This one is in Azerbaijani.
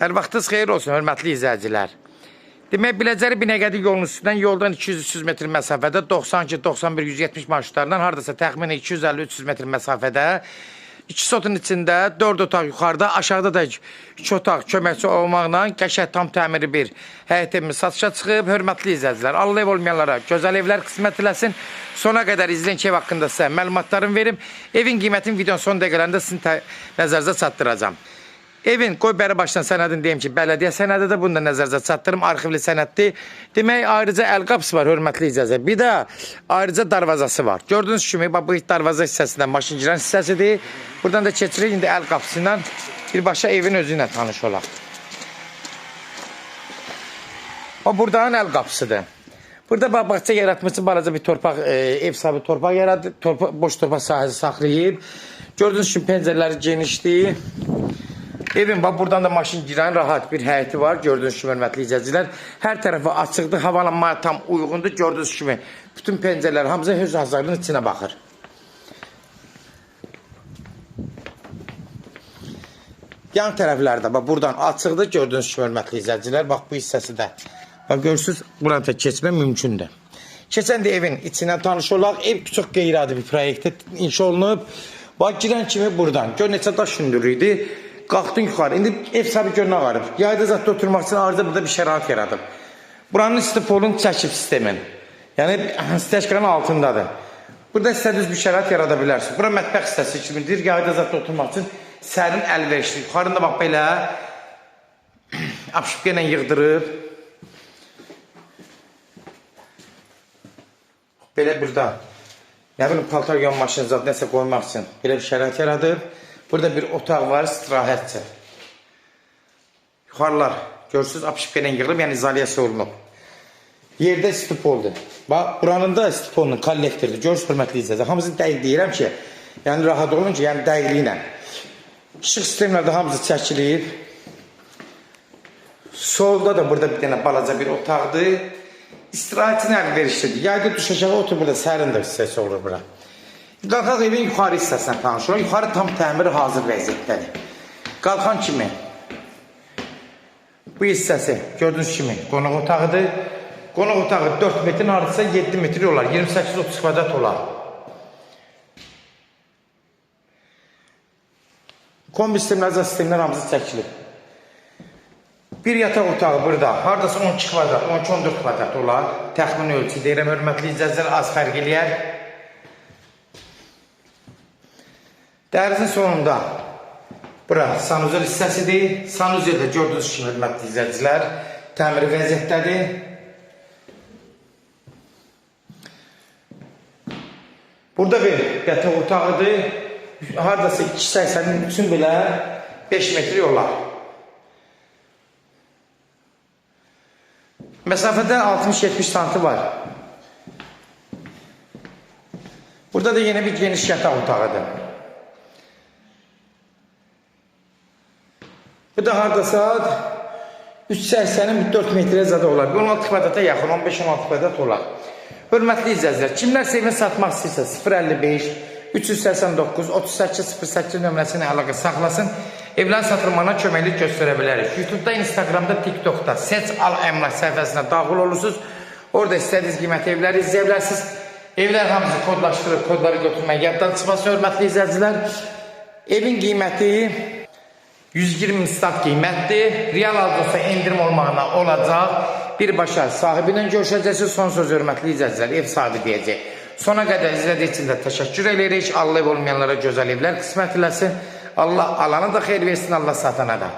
Hər vaxtınız xeyir olsun, hörmətli izləyicilər. Demək, Biləcəri Binəqədi yolunun üstündən yoldan 200-300 metr məsafədə 92-91-170 marşrutlarından hardasa təxminən 250-300 metr məsafədə 2 sotun içində 4 otaq yuxarıda, aşağıda da 2 otaq köməkçi olmaqla qəşəng tam təmiri bir həyət evimiz satışa çıxıb. Hörmətli izləyicilər, Allah ev olmayanlara gözəl evlər qismət eləsin. Sona qədər izləyin ki, ev haqqında sizə məlumatlarımı verim. Evin qiymətini videonun son dəqiqələrində sizin nəzərinizə çatdıracağım. Evin qoy bəri başdan sənədini deyim ki, bələdiyyə sənədidir, bunu da nəzərinizə çatdırım, arxivli sənəddir. Demək, ayrıca əl qapısı var, hörmətli izləyicilər. Bir də ayrıca darvazası var. Gördüyünüz kimi, bu darvaza hissəsindən maşın girən hissəsidir. Buradan da keçirik, indi əl qapısından birbaşa evin özü ilə tanış olaq. O, buradan əl qapısıdır. Burada bağça yaratması balaca bir torpaq, ev sahibi torpaq yaradır, boş torpaq sahəsi saxlayıb. Gördüyünüz kimi pəncərələri genişdir. Evin buradan da maşın girən rahat bir həyəti var. Gördüyünüz kimi, hörmətli izləyicilər. Hər tərəfi açıqdır, havalanmaya tam uyğundur. Gördüyünüz kimi, bütün pəncərələr hamısı öz hazırlığının içinə baxır. Yan tərəflərdə buradan açıqdır. Gördüyünüz kimi, hörmətli izləyicilər. Bax, bu hissəsi də. Bax, görürsünüz, burada keçmə mümkündür. Keçən də evin içindən tanış olaq. Ev çox qeyri-adi bir proyektdə inşa olunub. Bax, girən kimi buradan. Gör, neçə daş hündürlüyü idi. Qalxdın yuxarı. İndi ev sahibi görünə ağarıb. Yayda zatda oturmaq üçün arıza burada bir şərait yaradıb. Buranın istipolun çəkib sistemin. Yəni, stəşkanın altındadır. Burada istədiniz bir şərait yarada bilərsiniz. Bura mətbəx hissəsi kimidir. Yayda zatda oturmaq üçün sərin əlverişli. Yuxarında bax, belə apşıqqa ilə yığdırıb. Belə burada, nə bilim, paltar yon maşını zat nəsə qoymaq üçün belə bir şərait yaradıb. Burada bir otaq var, istirahətçi. Yuxarılar, görürsünüz, apşıqqa ilə yığılıb, yəni izolyasiya olunub. Yerdə istipoldur. Bax, buranın da istipolunun kollektordur. Görürsünüz, hörmətli izləyicilər. Hamısını dəqiq deyirəm ki, yəni rahat olun ki, yəni dəqiqliyi ilə. İşıq sistemlərdə hamısı çəkilib. Solda da burada bir dənə balaca bir otaqdır. İstirahətin əlverişlidir. Yayda duş aşağı otur, burada sərindir hissəsi olur bura. Qalxaq evin yuxarı hissəsinə tanış olun. Yuxarı tam təmiri hazır vəziyyətdədir. Qalxan kimi bu hissəsi gördüyünüz kimi qonaq otağıdır. Qonaq otağı 4 metrin hardasa 7 metr olar. 28-30 kvadrat olar. Kombi sistemlər, sistemlər hamısı çəkilib. Bir yataq otağı burada hardasa 12 kvadrat, 12-14 kvadrat olar. Təxmini ölçü deyirəm, hörmətli izləyicilər, az fərq eləyər. Dəhlizin sonunda bura sanuzel hissəsidir. Sanuzel də gördüyünüz kimi, hörmətli izləyicilər, təmiri vəziyyətdədir. Burada bir yataq otağıdır. Hardasa 280'in üçün belə 5 metr olar. Məsafədə 60-70 santim var. Burada da yeni bir geniş yataq otağıdır. Bu da hardasa 380'in 4 metrə zada olar. 16 kvadrata yaxın, 15-16 kvadrat olar. Hörmətli izləyicilər, kimlər evini satmaq istəyirsə 055 389 3808 nömrəsini əlaqə saxlasın. Evlərin satılmağına köməklik göstərə bilərik. YouTube'da, Instagram'da, TikTok'da Seç Al Əmlak səhifəsinə daxil olursunuz. Orada istədiyiniz qiymət evləri izləyə bilərsiniz. Evlər hamısı kodlaşdırıb, kodları götürmək yaddan çıxması, hörmətli izləyicilər. Evin qiyməti 120 stat qiymətdir. Real aldıqsa endirim olmağına olacaq. Birbaşa sahibi ilə görüşəcəksiniz. Son söz, hörmətli izləyicilər, ev sahibi deyəcək. Sona qədər izlədiyi üçün də təşəkkür edirik. Allah ev olmayanlara gözəl evlər qismət eləsin. Allah alana da xeyir versin, Allah satana da.